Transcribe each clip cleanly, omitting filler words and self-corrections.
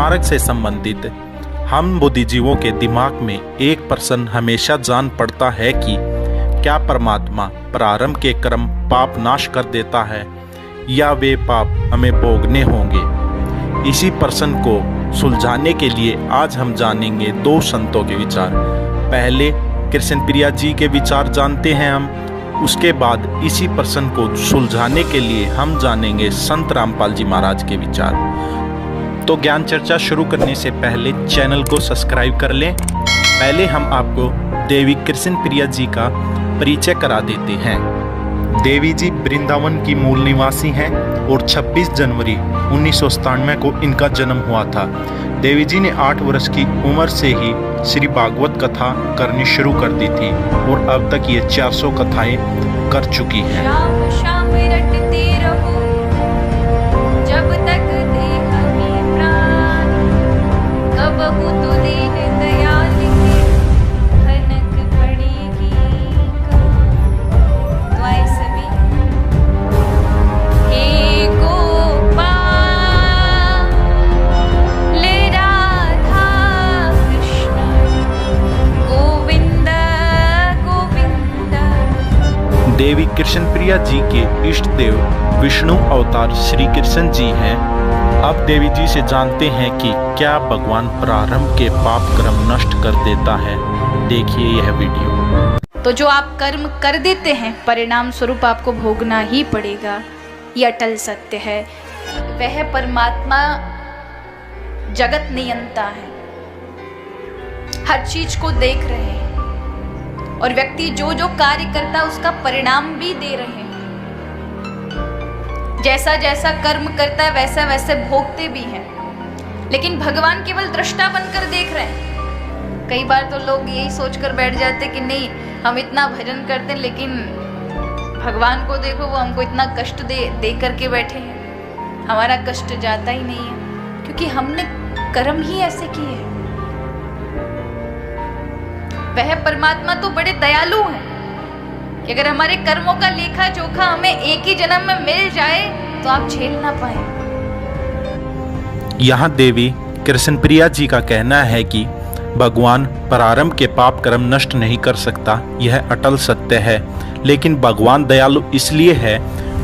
मार्ग से संबंधित हम बुद्धिजीवों के दिमाग में एक प्रश्न हमेशा जान पड़ता है कि क्या परमात्मा प्रारंभ के कर्म पाप नाश कर देता है या वे पाप हमें भोगने होंगे। इसी प्रश्न को सुलझाने के लिए आज हम जानेंगे दो संतों के विचार। पहले कृष्ण प्रिया जी के विचार जानते हैं हम, उसके बाद इसी प्रश्न को सुलझाने के लिए हम जानेंगे संत रामपाल जी महाराज के विचार। तो ज्ञान चर्चा शुरू करने से पहले चैनल को सब्सक्राइब कर लें। पहले हम आपको देवी कृष्ण प्रिया जी का परिचय करा देते हैं। देवी जी वृंदावन की मूल निवासी हैं और 26 जनवरी 1997 को इनका जन्म हुआ था। देवी जी ने 8 वर्ष की उम्र से ही श्री भागवत कथा करनी शुरू कर दी थी और अब तक ये 400 कथाएं कर चुकी हैं। शाम शाम रटते रहो जब तक देह में प्राण, कबहू तो दीन दयाल के भनक पड़ेगी तो आए सभी। हे गोपाल राधा कृष्ण गोविंद गोविंद। देवी कृष्ण प्रिया जी के इष्ट देव विष्णु अवतार श्री कृष्ण जी हैं। अब देवी जी से जानते हैं कि क्या भगवान प्रारंभ के पाप कर्म नष्ट कर देता है। देखिए यह वीडियो। तो जो आप कर्म कर देते हैं परिणाम स्वरूप आपको भोगना ही पड़ेगा, ये अटल सत्य है। वह परमात्मा जगत नियंता है, हर चीज को देख रहे हैं और व्यक्ति जो जो कार्य करता है उसका परिणाम भी दे रहे हैं। जैसा जैसा कर्म करता है वैसा वैसे भोगते भी हैं, लेकिन भगवान केवल दृष्टा बनकर देख रहे हैं। कई बार तो लोग यही सोचकर बैठ जाते कि नहीं हम इतना भजन करते हैं लेकिन भगवान को देखो वो हमको इतना कष्ट दे करके बैठे हैं, हमारा कष्ट जाता ही नहीं है क्योंकि हमने कर्म ही ऐसे किए हैं। वह परमात्मा तो बड़े दयालु हैं कि अगर हमारे कर्मों का लेखा जोखा हमें एक ही जन्म में मिल जाए तो आप झेल ना पाए। यहाँ देवी कृष्ण प्रिया जी का कहना है कि भगवान प्रारंभ के पाप कर्म नष्ट नहीं कर सकता, यह अटल सत्य है। लेकिन भगवान दयालु इसलिए है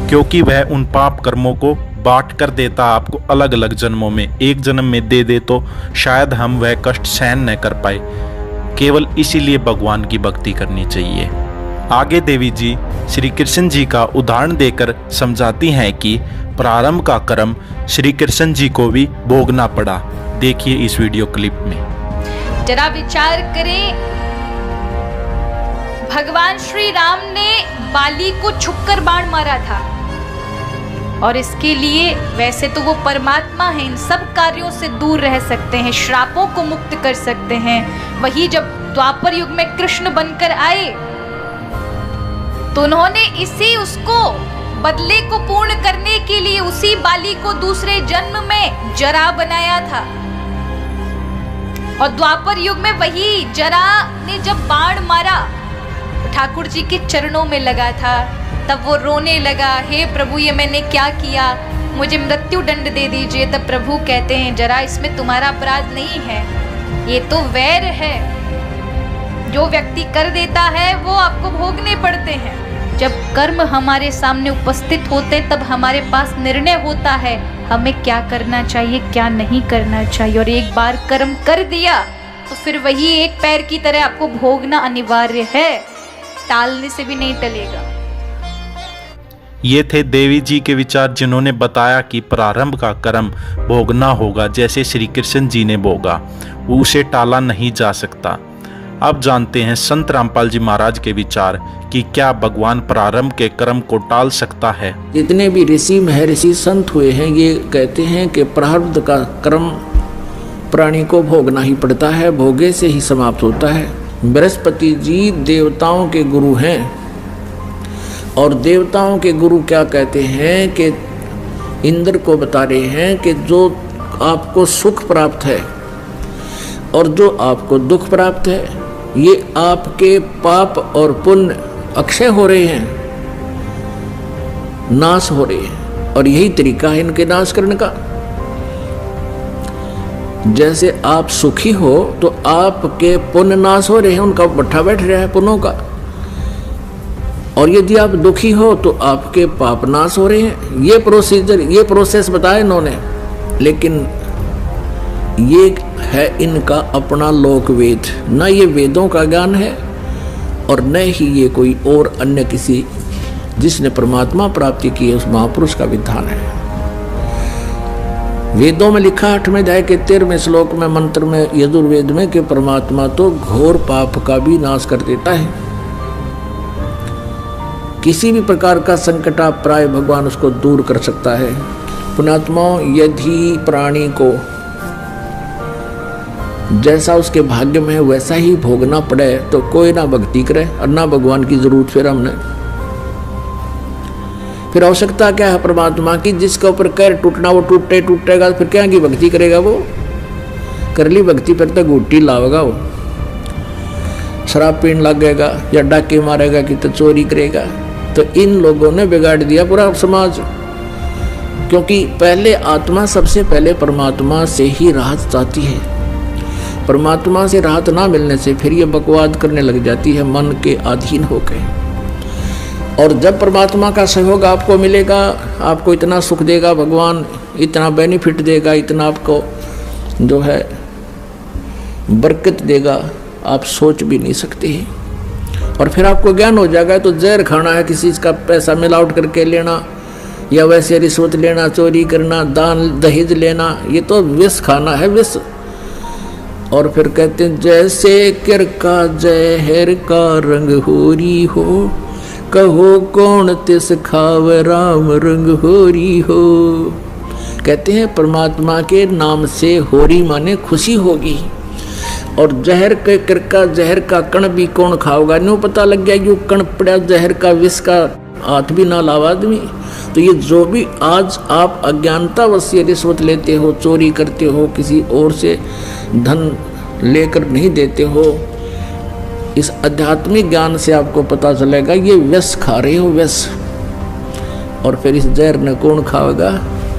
क्योंकि वह उन पाप कर्मों को बांट कर देता आपको अलग अलग जन्मों में। एक जन्म में दे दे तो शायद हम वह कष्ट सहन न कर पाए। केवल इसीलिए भगवान की भक्ति करनी चाहिए। आगे देवी जी श्री कृष्ण जी का उदाहरण देकर समझाती हैं कि प्रारंभ का कर्म श्री कृष्ण जी को भी भोगना पड़ा। देखिए इस वीडियो क्लिप में। जरा विचार करें, भगवान श्री राम ने बाली को छुपकर बाण मारा था और इसके लिए वैसे तो वो परमात्मा है, इन सब कार्यों से दूर रह सकते हैं, श्रापों को मुक्त कर सकते हैं। वही जब द्वापर युग में कृष्ण बनकर आए तो उन्होंने उसको बदले को पूर्ण करने के लिए उसी बाली को दूसरे जन्म में जरा बनाया था। और द्वापर युग में वही जरा ने जब बाण मारा ठाकुर जी के चरणों में लगा था, तब वो रोने लगा, हे प्रभु ये मैंने क्या किया, मुझे मृत्यु दंड दे दीजिए। तब प्रभु कहते हैं जरा इसमें तुम्हारा अपराध नहीं है, ये तो वैर है, जो व्यक्ति कर देता है वो आपको भोगने पड़ते हैं। जब कर्म हमारे सामने उपस्थित होते तब हमारे पास निर्णय होता है हमें क्या करना चाहिए क्या नहीं करना चाहिए। और एक बार कर्म कर दिया तो फिर वही एक पैर की तरह आपको भोगना अनिवार्य है, टालने से भी नहीं टलेगा। ये थे देवी जी के विचार, जिन्होंने बताया कि प्रारंभ का कर्म भोगना होगा, जैसे श्री कृष्ण जी ने भोगा, उसे टाला नहीं जा सकता। अब जानते हैं संत रामपाल जी महाराज के विचार कि क्या भगवान प्रारंभ के कर्म को टाल सकता है। जितने भी ऋषि महर्षि संत हुए हैं ये कहते हैं कि प्रारब्ध का कर्म प्राणी को भोगना ही पड़ता है, भोगे से ही समाप्त होता है। बृहस्पति जी देवताओं के गुरु हैं और देवताओं के गुरु क्या कहते हैं कि इंद्र को बता रहे हैं कि जो आपको सुख प्राप्त है और जो आपको दुख प्राप्त है ये आपके पाप और पुण्य अक्षय हो रहे हैं, नाश हो रहे हैं, और यही तरीका है इनके नाश करने का। जैसे आप सुखी हो तो आपके पुण्य नाश हो रहे हैं, उनका भट्ठा बैठ रहा है पुण्यों का, और यदि आप दुखी हो तो आपके पाप नाश हो रहे हैं। ये प्रोसीजर, ये प्रोसेस बताया इन्होंने, लेकिन ये है इनका अपना लोक वेद, न ये वेदों का ज्ञान है और न ही ये कोई और अन्य किसी जिसने परमात्मा प्राप्ति की है उस महापुरुष का विधान है। वेदों में लिखा 8वें अध्याय के 13वें श्लोक में मंत्र में यजुर्वेद में कि परमात्मा तो घोर पाप का भी नाश कर देता है। किसी भी प्रकार का संकट आप प्राय भगवान उसको दूर कर सकता है। पुण्यात्माओं, यदि प्राणी को जैसा उसके भाग्य में है वैसा ही भोगना पड़े तो कोई ना भक्ति करे और ना भगवान की जरूरत फिर हमने। फिर आवश्यकता क्या है परमात्मा की? जिसके ऊपर कैर टूटना वो टूटेगा, फिर क्या की भक्ति करेगा वो? कर ली भक्ति फिर तो गुट्टी लावेगा, वो शराब पीने लगेगा या डाके मारेगा कि तो चोरी करेगा। तो इन लोगों ने बिगाड़ दिया पूरा समाज, क्योंकि पहले आत्मा सबसे पहले परमात्मा से ही राहत चाहती है। परमात्मा से राहत ना मिलने से फिर ये बकवाद करने लग जाती है मन के अधीन होकर। और जब परमात्मा का सहयोग आपको मिलेगा, आपको इतना सुख देगा भगवान, इतना बेनिफिट देगा, इतना आपको जो है बरकत देगा, आप सोच भी नहीं सकते हैं। और फिर आपको ज्ञान हो जाएगा तो जहर खाना है, किसी चीज़ का पैसा मिलावट करके लेना या वैसे रिश्वत लेना, चोरी करना, दान दहेज लेना, ये तो विष खाना है, विष। और फिर कहते हैं जैसे किर का जहर का रंग होरी हो, कहो कौन तिस खाव राम रंग होरी हो। कहते हैं परमात्मा के नाम से होरी माने खुशी होगी, और जहर के किर का जहर का कण भी कौन खाओगा? न्यू पता लग गया यू कण पड़ा जहर का, विष का हाथ भी ना लावा आदमी। तो ये जो भी आज आप अज्ञानतावश से रिश्वत लेते हो, चोरी करते हो, किसी और से धन लेकर नहीं देते हो, इस आध्यात्मिक ज्ञान से आपको पता चलेगा ये विष खा रहे हो, विष। और फिर इस जहर न कौन खाएगा?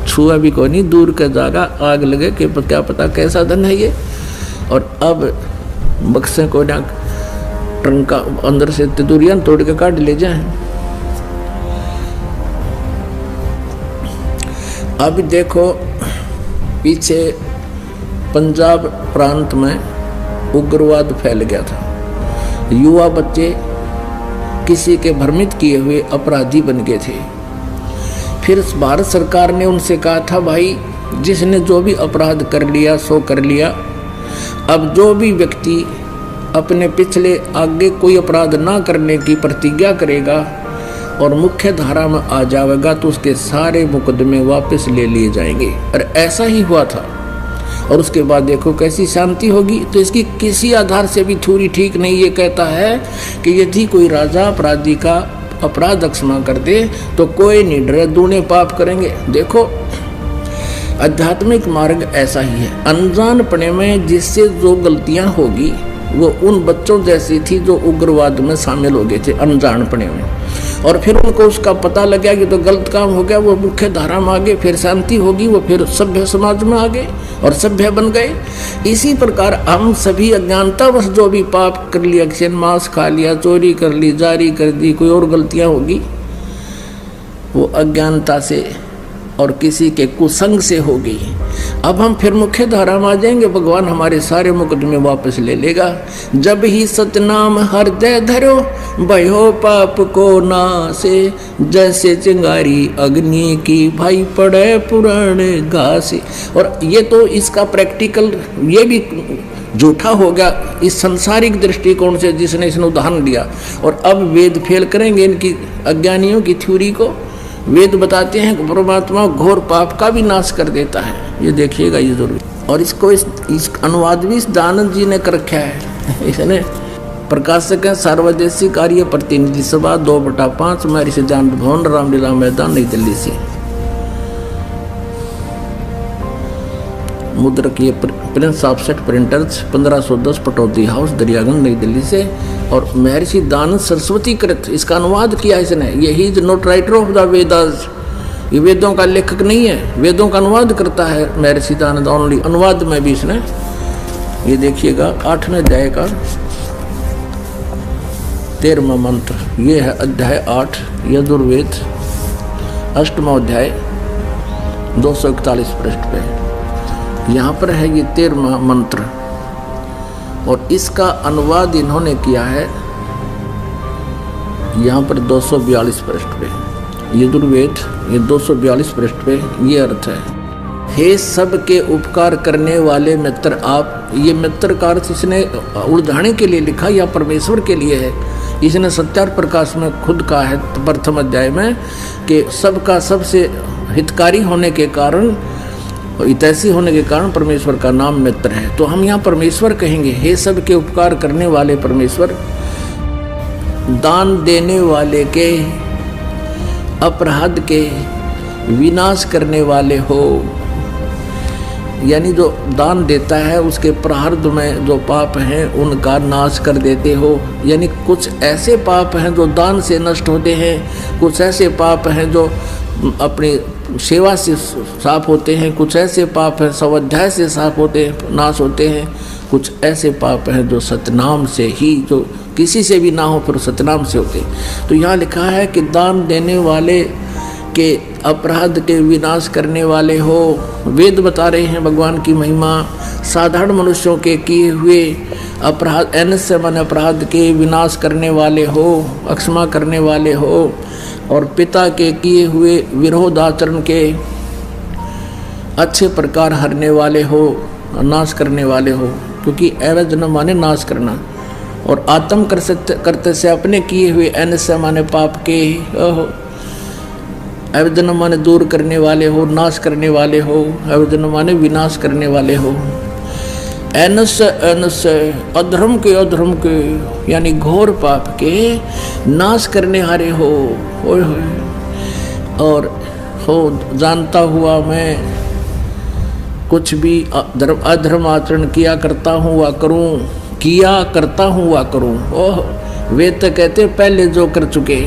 छुआ भी कोई नहीं, दूर का जाएगा, आग लगे कि क्या पता कैसा धन है ये। और अब बक्से को ना ट्रंका अंदर से तितुरियां तोड़ के काट ले जाए। अब देखो पीछे पंजाब प्रांत में उग्रवाद फैल गया था, युवा बच्चे किसी के भ्रमित किए हुए अपराधी बन गए थे। फिर भारत सरकार ने उनसे कहा था भाई जिसने जो भी अपराध कर लिया सो कर लिया, अब जो भी व्यक्ति अपने पिछले आगे कोई अपराध ना करने की प्रतिज्ञा करेगा और मुख्य धारा में आ जाएगा तो उसके सारे मुकदमे वापस ले लिए जाएंगे। और ऐसा ही हुआ था। और उसके बाद देखो कैसी शांति होगी। तो इसकी किसी आधार से भी थ्योरी ठीक नहीं। ये कहता है कि यदि कोई राजा अपराधी का अपराध क्षमा कर दे तो कोई नहीं डरे, दूने पाप करेंगे। देखो आध्यात्मिक मार्ग ऐसा ही है। अनजानपने में जिससे जो गलतियां होगी वो उन बच्चों जैसी थी जो उग्रवाद में शामिल हो गए थे अनजानपने में, और फिर उनको उसका पता लग गया कि तो गलत काम हो गया, वो मुख्य धारा में आ गए, फिर शांति होगी, वो फिर सभ्य समाज में आ गए और सभ्य बन गए। इसी प्रकार हम सभी अज्ञानतावश जो भी पाप कर लिया, किसी ने मांस खा लिया, चोरी कर ली, जारी कर दी, कोई और गलतियां होगी, वो अज्ञानता से और किसी के कुसंग से होगी। अब हम फिर मुख्य धारा में आ जाएंगे, भगवान हमारे सारे मुकदमे वापस ले लेगा। जब ही सतनाम हृदय धरो भयो पाप को नासे, जैसे चिंगारी अग्नि की भाई पड़े पुराने घासे। और ये तो इसका प्रैक्टिकल ये भी झूठा हो गया इस संसारिक दृष्टिकोण से जिसने इसने उदाहरण दिया। और अब वेद फेल करेंगे इनकी अज्ञानियों की थ्योरी को। वेद बताते हैं कि परमात्मा घोर पाप का भी नाश कर देता है, ये देखिएगा ये जरूर। और इसको इस अनुवाद भी दानंद जी ने कर रखा है। इसने प्रकाशक है सार्वदेशी कार्य प्रतिनिधि सभा 2/5 महर्षि सिद्धांत भवन रामलीला मैदान नई दिल्ली से। मुद्रक ये Prince offset printers 1510 Pataudi house Daryaganj नई दिल्ली से। और महर्षि दानंद सरस्वती कृत इसका अनुवाद किया इसने। यही is not writer of the Vedas, ये वेदों का लेखक नहीं है, वेदों का अनुवाद करता है महर्षि दयानंद। ओनली अनुवाद में भी इसने, ये देखिएगा 8वें अध्याय का 13वां मंत्र, ये है अध्याय 8 यजुर्वेद 8वां अध्याय 241 पृष्ठ पे। यहाँ पर है ये 13वां मंत्र और इसका अनुवाद इन्होंने किया है यहाँ पर 242 पृष्ठ पे। यजुर्वेद ये 242 पृष्ठ पे ये अर्थ है, हे सबके उपकार करने वाले मित्र आप। ये मित्र का अर्थ इसने उलझाने के लिए लिखा या परमेश्वर के लिए है। इसने सत्यार्थ प्रकाश में खुद कहा है प्रथम अध्याय में कि सबका सबसे हितकारी होने के कारण, हितैषी होने के कारण परमेश्वर का नाम मित्र है। तो हम यहाँ परमेश्वर कहेंगे, हे सबके उपकार करने वाले परमेश्वर, दान देने वाले के अपराध के विनाश करने वाले हो। यानी जो दान देता है उसके प्रारब्ध में जो पाप हैं उनका नाश कर देते हो। यानी कुछ ऐसे पाप हैं जो दान से नष्ट होते हैं, कुछ ऐसे पाप हैं जो अपनी सेवा से साफ होते हैं, कुछ ऐसे पाप हैं स्वाध्याय से साफ होते हैं, नाश होते हैं, कुछ ऐसे पाप हैं जो सतनाम से ही, जो किसी से भी ना हो पर सतनाम से होते। तो यहाँ लिखा है कि दान देने वाले के अपराध के विनाश करने वाले हो। वेद बता रहे हैं भगवान की महिमा। साधारण मनुष्यों के किए हुए अपराध, एनस्य मन अपराध के विनाश करने वाले हो, अक्षमा करने वाले हो, और पिता के किए हुए विरोध आचरण के अच्छे प्रकार हरने वाले हो, नाश करने वाले हो। क्योंकि एवजन माने नाश करना, और आत्म करते से अपने किए हुए एनस्य माने पाप के, अवजन माने दूर करने वाले हो, नाश करने वाले हो, अवजन माने विनाश करने वाले हो। एनस अधर्म के यानी घोर पाप के नाश करने हारे हो। और हो जानता हुआ मैं कुछ भी अधर्म आचरण किया करता हूँ वा करूँ। ओह, वे तो कहते पहले जो कर चुके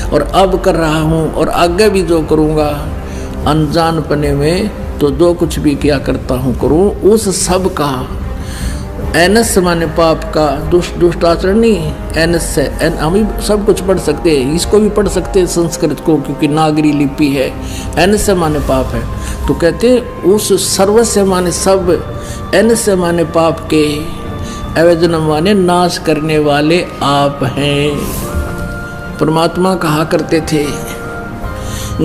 और अब कर रहा हूँ और आगे भी जो करूँगा, अनजान पने में तो जो कुछ भी किया करता हूँ करूँ, उस सब का एनस माने पाप का, दुष्ट आचरण नहीं, एनस से हम भी सब कुछ पढ़ सकते हैं, इसको भी पढ़ सकते हैं संस्कृत को, क्योंकि नागरी लिपि है। एनस माने पाप है, तो कहते उस सर्वस्य माने सब, एनस माने पाप के, अवजन माने नाश करने वाले आप हैं। परमात्मा कहा करते थे,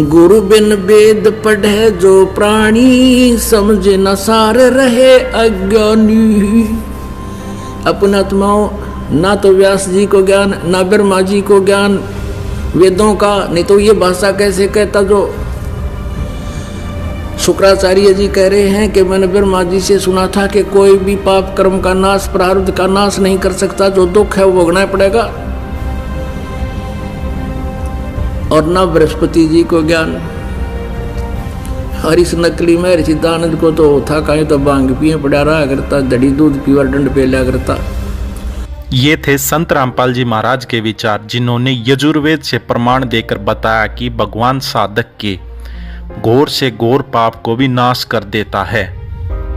गुरु बिन वेद पढ़े जो प्राणी, समझे न सार रहे अज्ञानी। अपने आत्माओं, ना तो व्यास जी को ज्ञान, ना ब्रह्मा जी को ज्ञान वेदों का, नहीं तो ये भाषा कैसे कहता जो शुक्राचार्य जी कह रहे हैं कि मैंने ब्रह्मा जी से सुना था कि कोई भी पाप कर्म का नाश, प्रारब्ध का नाश नहीं कर सकता, जो दुख है वो भोगना पड़ेगा। और ना बृहस्पति जी को ज्ञान, और इस नकली में ऋषि दयानंद को तो था कहीं तो भांग पिए पड़ा रहा करता, दड़ी दूध पीवा दंड पे लिया करता। ये थे संत रामपाल जी महाराज के विचार, जिन्होंने यजुर्वेद से प्रमाण देकर बताया कि भगवान साधक के घोर से घोर पाप को भी नाश कर देता है।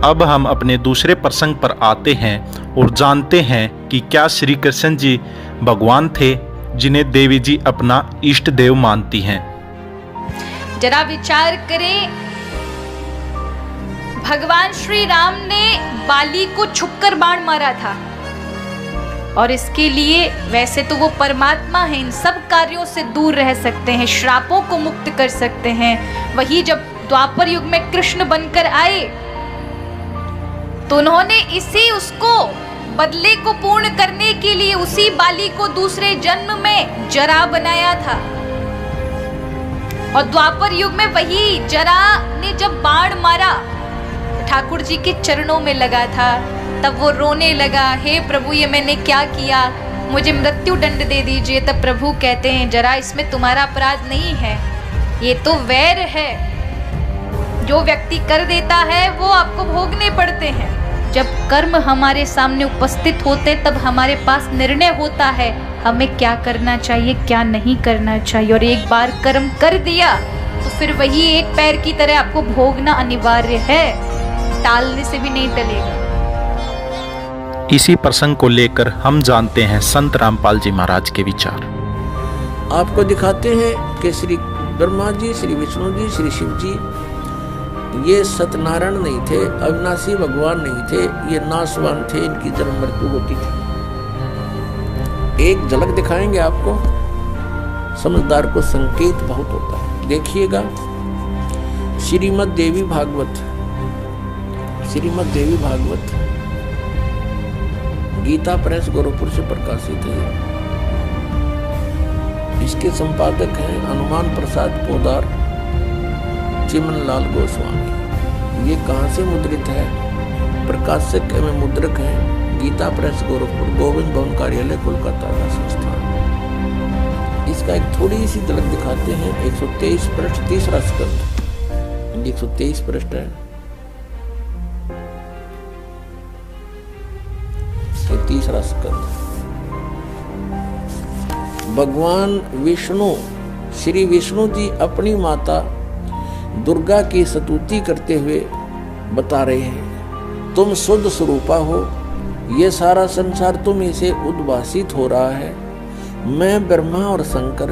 अब हम अपने दूसरे प्रसंग पर आते हैं और जानते हैं कि क्या श्री कृष्ण जी भगवान थे जिन्हें देवी जी अपना इष्ट देव मानती हैं। जरा विचार करें, भगवान श्री राम ने बाली को छुपकर बाण मारा था, और इसके लिए वैसे तो वो परमात्मा है, इन सब कार्यों से दूर रह सकते हैं, श्रापों को मुक्त कर सकते हैं। वही जब द्वापर युग में कृष्ण बनकर आए तो उन्होंने इसी उसको बदले को पूर्ण करने के लिए उसी बाली को दूसरे जन्म में जरा बनाया था। और द्वापर युग में वही जरा ने जब बाण मारा ठाकुर जी के चरणों में लगा था, तब वो रोने लगा, हे प्रभु ये मैंने क्या किया, मुझे मृत्यु दंड दे दीजिए। तब प्रभु कहते हैं, जरा इसमें तुम्हारा अपराध नहीं है, ये तो वैर है, जो व्यक्ति कर देता है वो आपको भोगने पड़ते हैं। जब कर्म हमारे सामने उपस्थित होते तब हमारे पास निर्णय होता है हमें क्या करना चाहिए क्या नहीं करना चाहिए। और एक बार कर्म कर दिया तो फिर वही एक पैर की तरह आपको भोगना अनिवार्य है, टालने से भी नहीं टलेगा। इसी प्रसंग को लेकर हम जानते हैं संत रामपाल जी महाराज के विचार। आपको दिखाते हैं कि श्री ब्रह्मा जी, श्री विष्णु जी, श्री शिव जी ये सत्यनारायण नहीं थे, अविनाशी भगवान नहीं थे, ये नाशवान थे, इनकी जन्म मृत्यु होती थी। एक झलक दिखाएंगे आपको, समझदार को संकेत बहुत होता है। देखिएगा श्रीमद् देवी भागवत, श्रीमद् देवी भागवत गीता प्रेस गोरखपुर से प्रकाशित है। इसके संपादक हैं हनुमान प्रसाद पोदार, चिमन लाल गोस्वामी। ये कहाँ से मुद्रित है? प्रकाशक एवं मुद्रक है गीता प्रेस गोरखपुर, गोविंद भवन कार्यालय कोलकाता का संस्थान। इसका एक थोड़ी सी झलक दिखाते हैं। 123 पृष्ठ, तीसरा स्कंद, 123 पृष्ठ है। तीसरा स्कंद। भगवान विष्णु, श्री विष्णु जी अपनी माता दुर्गा की स्तुति करते हुए बता रहे हैं, तुम शुद्ध स्वरूपा हो, ये सारा संसार तुम्हीं से उद्भासित हो रहा है। मैं ब्रह्मा और शंकर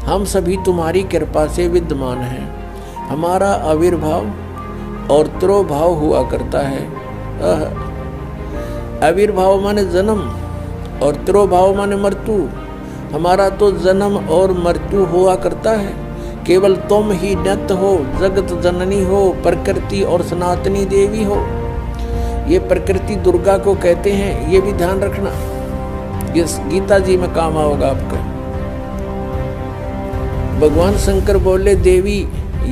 हम सभी तुम्हारी कृपा से विद्यमान हैं। हमारा आविर्भाव और तिरोभाव हुआ करता है। आविर्भाव माने जन्म और तिरोभाव माने मृत्यु। हमारा तो जन्म और मृत्यु हुआ करता है। केवल तुम ही नित्य हो, जगत जननी हो, प्रकृति और सनातनी देवी हो। ये प्रकृति दुर्गा को कहते हैं, ये भी ध्यान रखना, ये गीता जी में काम आओगा आपका। भगवान शंकर बोले, देवी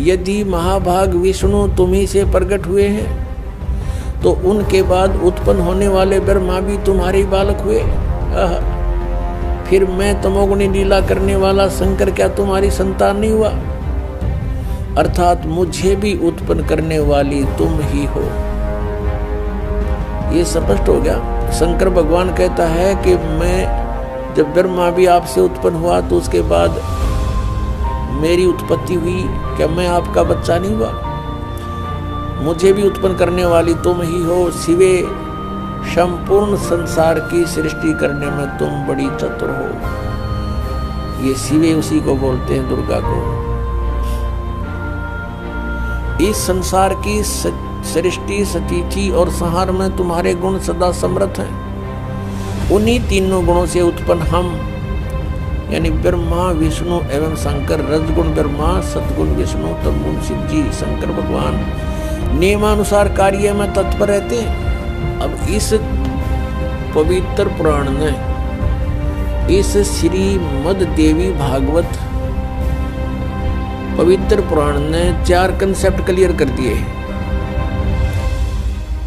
यदि महाभाग विष्णु तुम्ही से प्रकट हुए हैं तो उनके बाद उत्पन्न होने वाले ब्रह्मा भी तुम्हारे बालक हुए। फिर मैं तमोगुणी लीला करने वाला शंकर क्या तुम्हारी संतान नहीं हुआ? अर्थात मुझे भी उत्पन्न करने वाली तुम ही हो। ये स्पष्ट हो गया। शंकर भगवान कहता है कि मैं जब ब्रह्मा भी आपसे उत्पन्न हुआ तो उसके बाद मेरी उत्पत्ति हुई, क्या मैं आपका बच्चा नहीं हुआ? मुझे भी उत्पन्न करने वाली तुम ही हो। शिवे, संपूर्ण संसार की सृष्टि करने में तुम बड़ी चतुर हो। ये शिवे उसी को बोलते हैं, दुर्गा को। इस संसार की सृष्टि, स्थिति और संहार में तुम्हारे गुण सदा समर्थ हैं। उन्हीं तीनों गुणों से उत्पन्न हम यानी ब्रह्मा, विष्णु एवं शंकर, रजगुण ब्रह्मा, सतगुण विष्णु, तमगुण शिव जी, शंकर भगवान नियमानुसार कार्य में तत्पर रहते हैं। अब इस पवित्र पुराण में, इस श्रीमद् देवी भागवत पवित्र पुराण ने 4 कंसेप्ट क्लियर कर दिए।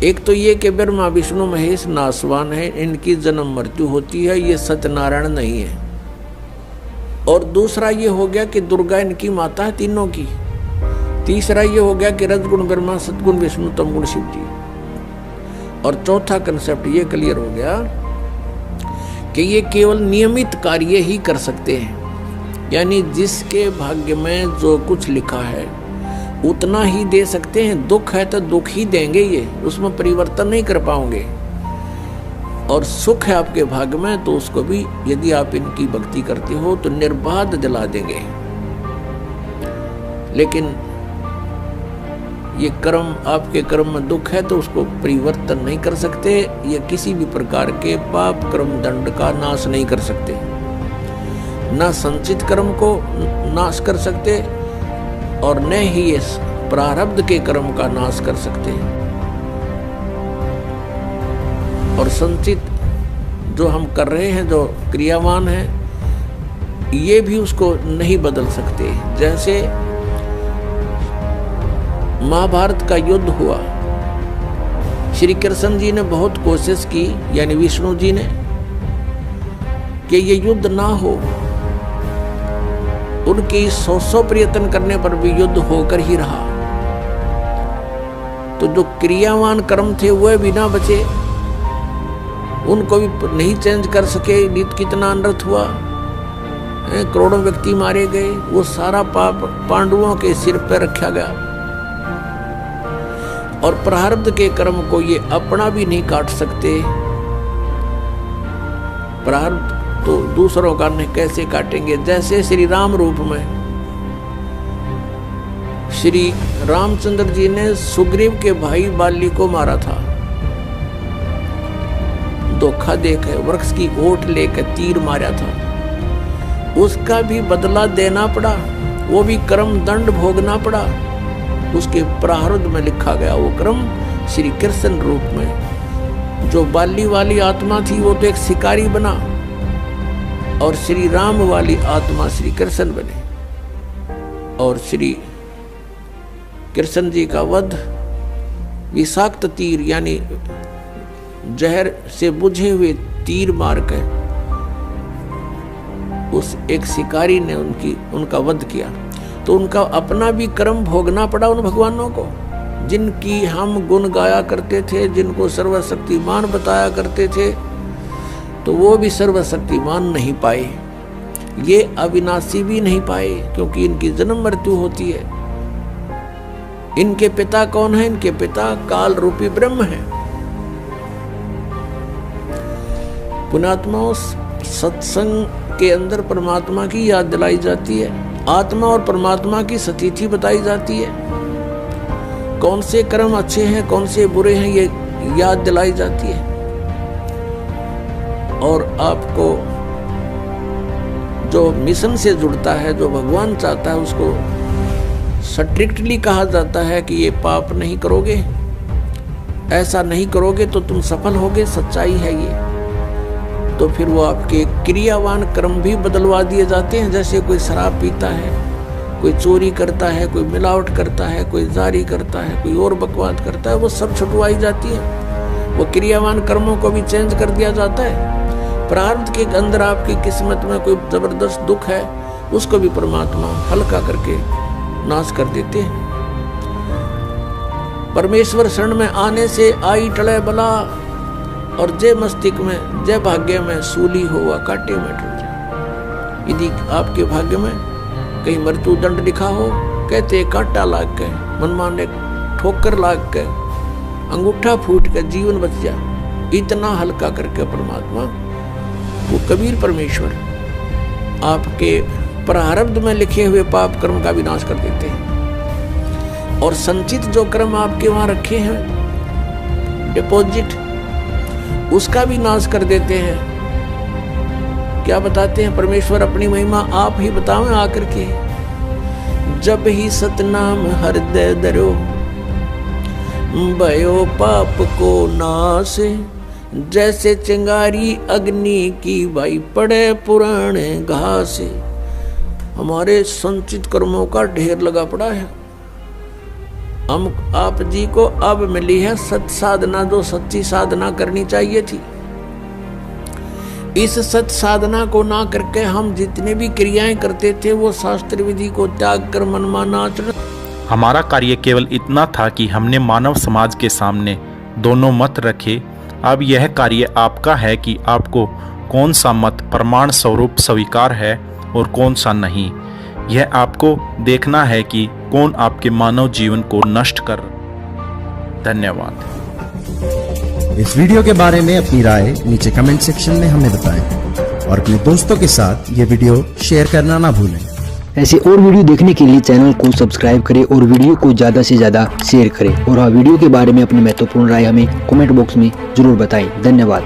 एक तो ये कि ब्रह्मा विष्णु महेश नासवान है, इनकी जन्म मृत्यु होती है, ये सत्यनारायण नहीं है। और दूसरा ये हो गया कि दुर्गा इनकी माता है तीनों की। तीसरा ये हो गया कि रजगुण ब्रह्मा, सतगुण विष्णु, तमगुण शिव जी। और चौथा कंसेप्ट ये क्लियर हो गया कि ये केवल नियमित कार्य ही कर सकते हैं, यानी जिसके भाग्य में जो कुछ लिखा है उतना ही दे सकते हैं। दुख है तो दुख ही देंगे, ये उसमें परिवर्तन नहीं कर पाओगे। और सुख है आपके भाग्य में तो उसको भी यदि आप इनकी भक्ति करते हो तो निर्बाध दिला देंगे। लेकिन ये कर्म, आपके कर्म में दुख है तो उसको परिवर्तन नहीं कर सकते। ये किसी भी प्रकार के पाप कर्म दंड का नाश नहीं कर सकते, न संचित कर्म को नाश कर सकते और न ही ये प्रारब्ध के कर्म का नाश कर सकते। और संचित जो हम कर रहे हैं, जो क्रियावान है, ये भी उसको नहीं बदल सकते। जैसे महाभारत का युद्ध हुआ, श्री कृष्ण जी ने बहुत कोशिश की, यानी विष्णु जी ने, कि ये युद्ध ना हो। उनके 100 प्रयत्न करने पर भी युद्ध होकर ही रहा। तो जो क्रियावान कर्म थे वह भी ना बचे, उनको भी नहीं चेंज कर सके। कितना अनर्थ हुआ करोड़ों व्यक्ति मारे गए, वो सारा पाप पांडवों के सिर पर रखा गया। और प्रारब्ध के कर्म को ये अपना भी नहीं काट सकते। प्रारब्ध तो दूसरों का नहीं कैसे काटेंगे। जैसे श्री राम रूप में श्री रामचंद्र जी ने सुग्रीव के भाई बाली को मारा था, धोखा देकर वृक्ष की ओट लेकर तीर मारा था, उसका भी बदला देना पड़ा, वो भी कर्म दंड भोगना पड़ा। उसके प्रारब्ध में लिखा गया वो कर्म श्री कृष्ण रूप में। जो बाली वाली आत्मा थी वो तो एक शिकारी बना, और श्री राम वाली आत्मा श्री कृष्ण बने। और श्री कृष्ण जी का वध विषाक्त तीर यानी जहर से बुझे हुए तीर मारकर उस एक शिकारी ने उनका वध किया। तो उनका अपना भी कर्म भोगना पड़ा उन भगवानों को, जिनकी हम गुण गाया करते थे, जिनको सर्वशक्तिमान बताया करते थे, तो वो भी सर्वशक्तिमान नहीं पाए। ये अविनाशी भी नहीं पाए, क्योंकि इनकी जन्म मृत्यु होती है। इनके पिता कौन है? इनके पिता काल रूपी ब्रह्म है। पुण्यात्माओं, सत्संग के अंदर परमात्मा की याद दिलाई जाती है, आत्मा और परमात्मा की स्थिति बताई जाती है, कौन से कर्म अच्छे हैं कौन से बुरे हैं ये याद दिलाई जाती है। और आपको जो मिशन से जुड़ता है, जो भगवान चाहता है, उसको स्ट्रिक्टली कहा जाता है कि ये पाप नहीं करोगे, ऐसा नहीं करोगे तो तुम सफल होगे, सच्चाई है ये। तो फिर वो आपके क्रियावान कर्म भी बदलवा दिए जाते हैं। जैसे कोई शराब पीता है, कोई चोरी करता है, कोई मिलावट करता है, कोई जारी करता है, कोई और बकवाद करता है, वो सब छुटवाई जाती है। वो क्रियावान कर्मों को भी चेंज कर दिया जाता है। प्रारब्ध के अंदर आपकी किस्मत में कोई जबरदस्त दुख है, उसको भी परमात्मा हल्का करके नाश कर देते हैं। परमेश्वर शरण में आने से आई टले बला, और जय मस्तिष्क में जय भाग्य में सूली हुआ कांटे में टूट जाए। यदि आपके भाग्य में कहीं मृत्यु दंड लिखा हो, कहते कांटा लाग के, मनमाने ठोकर लाग के, अंगूठा फूट के जीवन बच जाए, इतना हल्का करके परमात्मा वो कबीर परमेश्वर आपके प्रारब्ध में लिखे हुए पाप कर्म का विनाश कर देते हैं। और संचित जो कर्म आपके वहां रखे हैं डिपॉजिट, उसका भी नाश कर देते हैं। क्या बताते हैं परमेश्वर अपनी महिमा? आप ही बताओ आकर के। जब ही सतनाम हृदय धरो, भयो पाप को नाश, जैसे चिंगारी अग्नि की भाई पड़े पुराने घास। हमारे संचित कर्मों का ढेर लगा पड़ा है। हम आप जी को अब मिली है सत साधना, जो सच्ची साधना करनी चाहिए थी। इस सत साधना को ना करके हम जितने भी क्रियाएं करते थे वो शास्त्र विधि को त्याग कर मनमाना आचरण। हमारा कार्य केवल इतना था कि हमने मानव समाज के सामने दोनों मत रखे। अब यह कार्य आपका है कि आपको कौन सा मत प्रमाण स्वरूप स्वीकार है और कौन सा नहीं। यह आपको देखना है कि कौन आपके मानव जीवन को नष्ट कर। धन्यवाद। इस वीडियो के बारे में अपनी राय नीचे कमेंट सेक्शन में हमें बताएं और अपने दोस्तों के साथ ये वीडियो शेयर करना ना भूलें। ऐसे और वीडियो देखने के लिए चैनल को सब्सक्राइब करें और वीडियो को ज़्यादा से ज़्यादा शेयर करें। और हाँ, वीडियो के बारे में अपनी महत्वपूर्ण राय हमें कमेंट बॉक्स में जरूर बताएं। धन्यवाद।